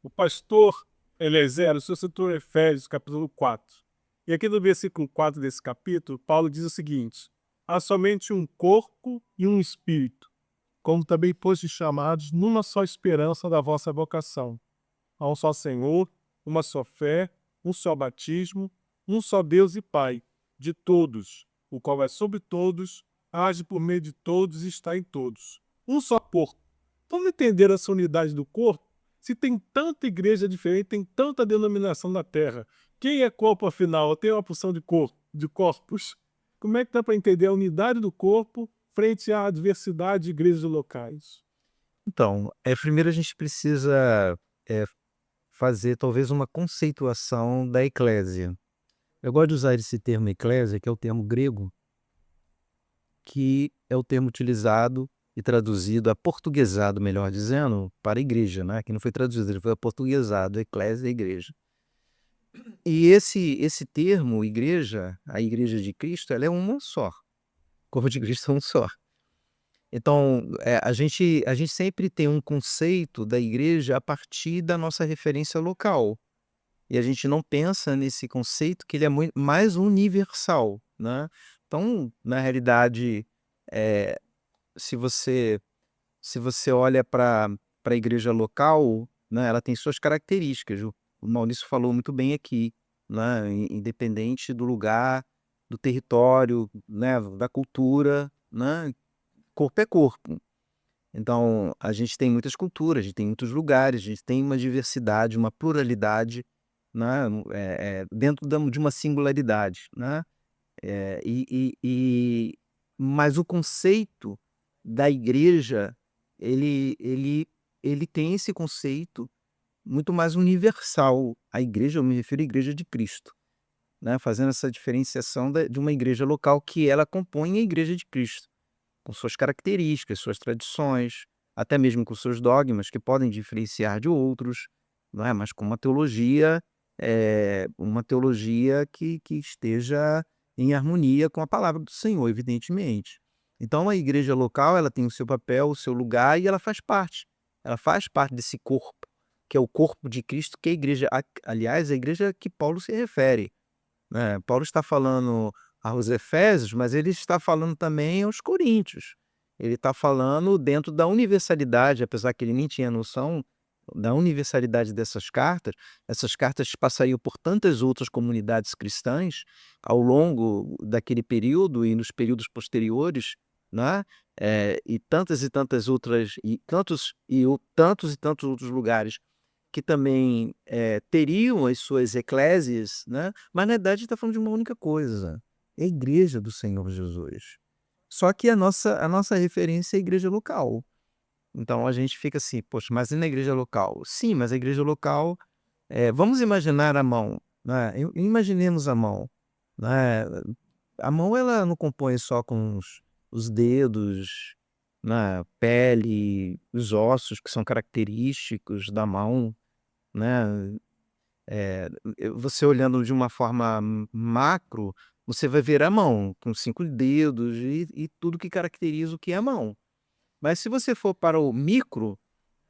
O pastor Eliezer, o senhor citou Efésios, capítulo 4. E aqui no versículo 4 desse capítulo, Paulo diz o seguinte: há somente um corpo e um espírito, como também fostes chamados numa só esperança da vossa vocação. Há um só Senhor, uma só fé, um só batismo, um só Deus e Pai, de todos, o qual é sobre todos, age por meio de todos e está em todos. Um só corpo. Vamos entender essa unidade do corpo? Se tem tanta igreja diferente, tem tanta denominação na Terra, quem é corpo afinal? Tem uma porção de corpo, de corpos. Como é que dá para entender a unidade do corpo frente à diversidade de igrejas locais? Então, primeiro a gente precisa, eh, fazer talvez uma conceituação da eclésia. Eu gosto de usar esse termo eclésia, que é o termo grego, que é o termo utilizado e traduzido, aportuguesado, melhor dizendo, para igreja, né, que não foi traduzido, ele foi aportuguesado, eclésia, igreja. E esse termo igreja, a igreja de Cristo, ela é uma só, o corpo de Cristo é um só. Então, a gente sempre tem um conceito da igreja a partir da nossa referência local, e a gente não pensa nesse conceito que ele é mais universal, né. Então, na realidade, eh, se você se você olha para a igreja local, né, ela tem suas características, o Maurício falou muito bem aqui, né, independente do lugar, do território, né, da cultura, né, corpo é corpo. Então, a gente tem muitas culturas, a gente tem muitos lugares, a gente tem uma diversidade, uma pluralidade, né, dentro de uma singularidade, né. Mas o conceito da igreja, ele ele ele tem esse conceito muito mais universal. A igreja, eu me refiro à igreja de Cristo, né, fazendo essa diferenciação de uma igreja local que ela compõe a igreja de Cristo, com suas características, suas tradições, até mesmo com seus dogmas que podem diferenciar de outros, não é, mas com uma teologia que esteja em harmonia com a palavra do Senhor, evidentemente. Então a igreja local, ela tem o seu papel, o seu lugar e ela faz parte desse corpo, que é o corpo de Cristo, que é a igreja, aliás, a igreja que Paulo se refere, né. Paulo está falando aos Efésios, mas ele está falando também aos Coríntios. Ele está falando dentro da universalidade, apesar que ele nem tinha noção da universalidade dessas cartas. Essas cartas passariam por tantas outras comunidades cristãs ao longo daquele período e nos períodos posteriores, né, e tantas outras e tantos e tantos outros lugares que também, teriam as suas eclésias, né, mas na verdade está falando de uma única coisa, é a igreja do Senhor Jesus. Só que a nossa referência é a igreja local. Então a gente fica assim: "Poxa, mas e na igreja local?". Sim, mas a igreja local, vamos imaginar a mão, né, imaginemos a mão, né, a mão ela não compõe só com os dedos, né, pele, os ossos que são característicos da mão, né. Você olhando de uma forma macro, você vai ver a mão com 5 dedos e tudo que caracteriza o que é a mão. Mas se você for para o micro,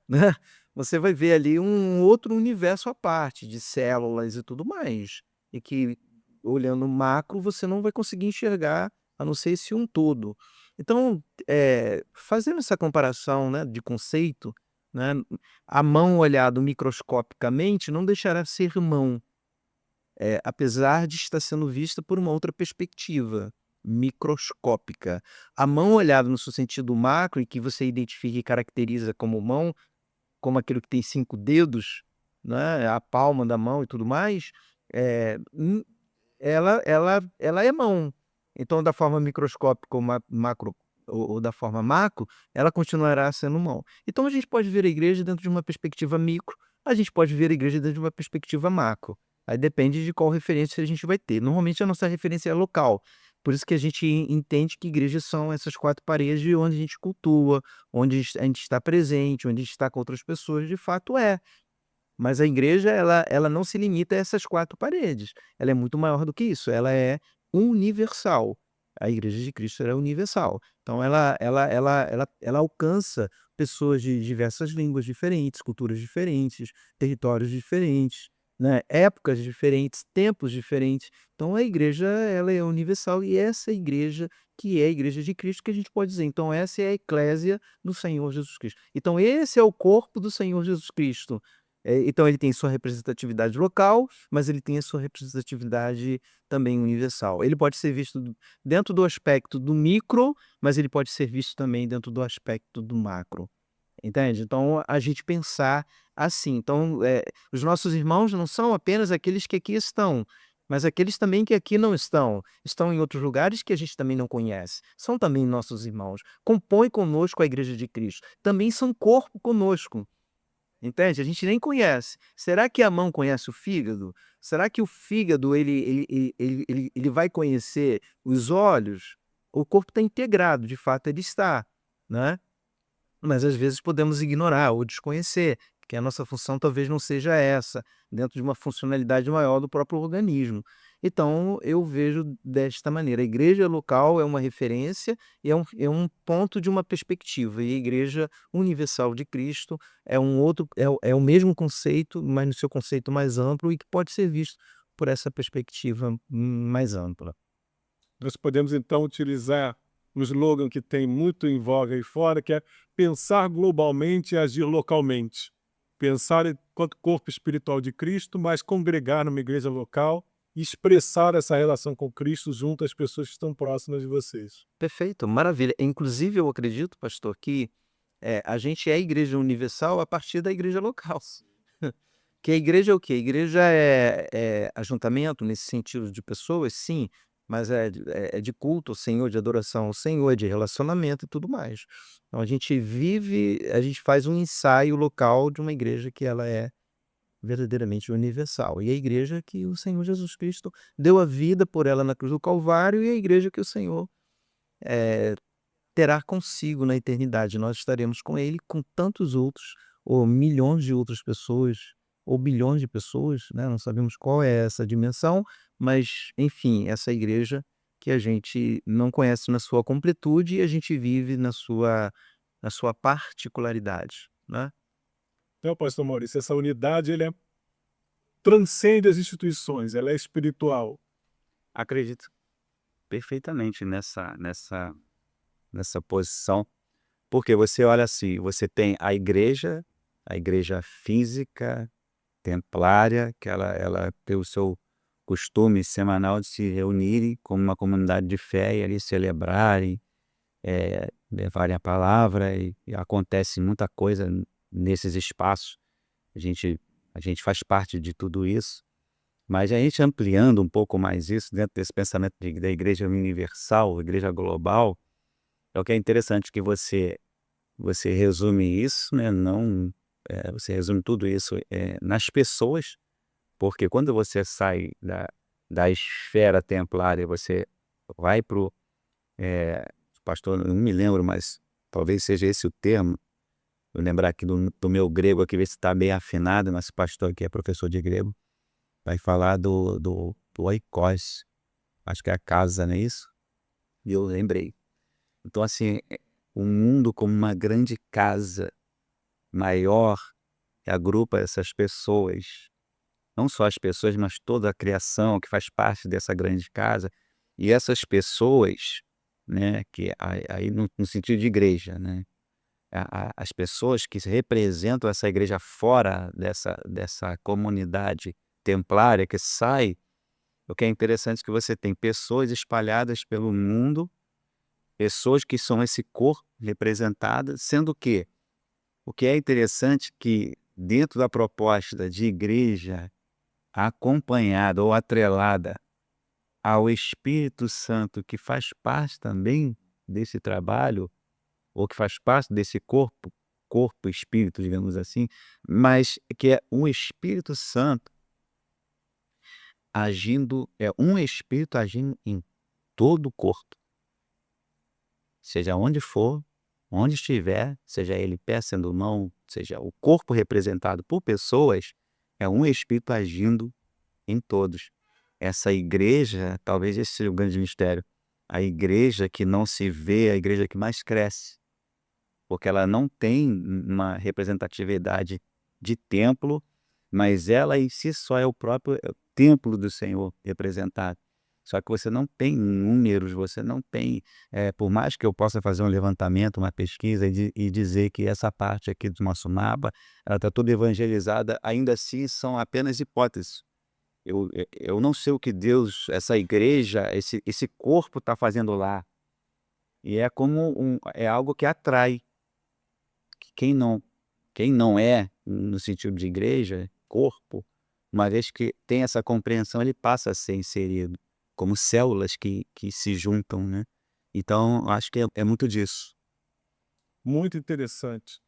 né, você vai ver ali um outro universo à parte de células e tudo mais, e que olhando macro você não vai conseguir enxergar, a não ser esse um todo. Então, fazendo essa comparação, né, de conceito, né, a mão olhado microscopicamente não deixará de ser mão, apesar de estar sendo vista por uma outra perspectiva, microscópica. A mão olhada no seu sentido macro e que você identifica e caracteriza como mão, como aquilo que tem 5 dedos, né, a palma da mão e tudo mais, eh, hum, ela é mão. Então da forma microscópica ou macro ou da forma macro, ela continuará sendo mão. Então a gente pode ver a igreja dentro de uma perspectiva micro, a gente pode ver a igreja dentro de uma perspectiva macro. Aí depende de qual referência a gente vai ter. Normalmente a nossa referência é local, por isso que a gente entende que igrejas são essas 4 paredes onde a gente cultua, onde a gente está presente, onde a gente está com outras pessoas, de fato é. Mas a igreja ela não se limita a essas 4 paredes, ela é muito maior do que isso, ela é universal. A igreja de Cristo ela é universal. Então ela alcança pessoas de diversas línguas diferentes, culturas diferentes, territórios diferentes, né, épocas diferentes, tempos diferentes. Então a igreja, ela é universal, e essa igreja que é a igreja de Cristo, que a gente pode dizer, então essa é a eclésia do Senhor Jesus Cristo. Então esse é o corpo do Senhor Jesus Cristo. Então ele tem sua representatividade local, mas ele tem a sua representatividade também universal. Ele pode ser visto dentro do aspecto do micro, mas ele pode ser visto também dentro do aspecto do macro. Entende? Então, a gente pensar assim. Então, os nossos irmãos não são apenas aqueles que aqui estão, mas aqueles também que aqui não estão. Estão em outros lugares que a gente também não conhece. São também nossos irmãos. Compõem conosco a igreja de Cristo. Também são corpo conosco. Entende? A gente nem conhece. Será que a mão conhece o fígado? Será que o fígado ele vai conhecer os olhos? O corpo está integrado, de fato ele está, né? Mas às vezes podemos ignorar ou desconhecer, que a nossa função talvez não seja essa, dentro de uma funcionalidade maior do próprio organismo. Então, eu vejo desta maneira: a igreja local é uma referência e é um ponto de uma perspectiva, e a igreja universal de Cristo é um outro, é o mesmo conceito, mas no seu conceito mais amplo, e que pode ser visto por essa perspectiva mais ampla. Nós podemos então utilizar um slogan que tem muito em voga aí fora, que é pensar globalmente e agir localmente. Pensar enquanto corpo espiritual de Cristo, mas congregar numa igreja local e expressar essa relação com Cristo junto às pessoas que estão próximas de vocês. Perfeito, maravilha. Inclusive, eu acredito, pastor, que a gente é a igreja universal a partir da igreja local. Que a igreja é o quê? A igreja é ajuntamento nesse sentido de pessoas, sim, mas é de culto ao Senhor, de adoração ao Senhor, é de relacionamento e tudo mais. Então a gente faz um ensaio local de uma igreja que ela é verdadeiramente universal. E a igreja que o Senhor Jesus Cristo deu a vida por ela na cruz do Calvário, e a igreja que o Senhor eh, terá consigo na eternidade. Nós estaremos com ele, com tantos outros, ou milhões de outras pessoas, ou bilhões de pessoas, né? Não sabemos qual é essa dimensão, mas, enfim, essa igreja que a gente não conhece na sua completude, e a gente vive na sua particularidade, né? Então, pastor Maurício, essa unidade transcende as instituições, ela é espiritual. Acredito perfeitamente nessa posição, porque você olha assim, você tem a igreja física, templária, que ela tem o seu costume semanal de se reunirem como uma comunidade de fé e ali celebrarem, levarem a palavra, e acontece muita coisa nesses espaços. A gente faz parte de tudo isso, mas a gente ampliando um pouco mais isso dentro desse pensamento da igreja universal, igreja global, é o que é interessante, que você resume isso, né, não, você resume tudo isso, nas pessoas, porque quando você sai da esfera templária, você vai para o, pastor, eu não me lembro, mas talvez seja esse o termo, vou lembrar aqui do meu grego aqui, ver se está bem afinado, mas o pastor aqui é professor de grego, vai falar do oikos, acho que é a casa, não é isso? E eu lembrei. Então, assim, o mundo como uma grande casa maior, que agrupa essas pessoas, não só as pessoas, mas toda a criação que faz parte dessa grande casa. E essas pessoas, né, que aí no sentido de igreja, né, as pessoas que representam essa igreja fora dessa comunidade templária que sai, o que é interessante é que você tem pessoas espalhadas pelo mundo, pessoas que são esse corpo representado, sendo que o que é interessante, que dentro da proposta de igreja acompanhada ou atrelada ao Espírito Santo, que faz parte também desse trabalho, ou que faz parte desse corpo e espírito, digamos assim, mas que é um Espírito Santo agindo, é um Espírito agindo em todo o corpo. Seja onde for, onde estiver, seja ele pé sendo mão, seja o corpo representado por pessoas, é um Espírito agindo em todos. Essa igreja, talvez esse seja o grande mistério, a igreja que não se vê, a igreja que mais cresce, porque ela não tem uma representatividade de templo, mas ela em si só é o próprio templo do Senhor representado. Só que você não tem números, você não tem, por mais que eu possa fazer um levantamento, uma pesquisa e dizer que essa parte aqui do nosso mapa, ela está toda evangelizada, ainda assim são apenas hipóteses. Eu não sei o que Deus, essa igreja, esse corpo está fazendo lá. E é como é algo que atrai. Que quem não é, no sentido de igreja, corpo, uma vez que tem essa compreensão, ele passa a ser inserido, como células que se juntam, né. Então, acho que é muito disso. Muito interessante.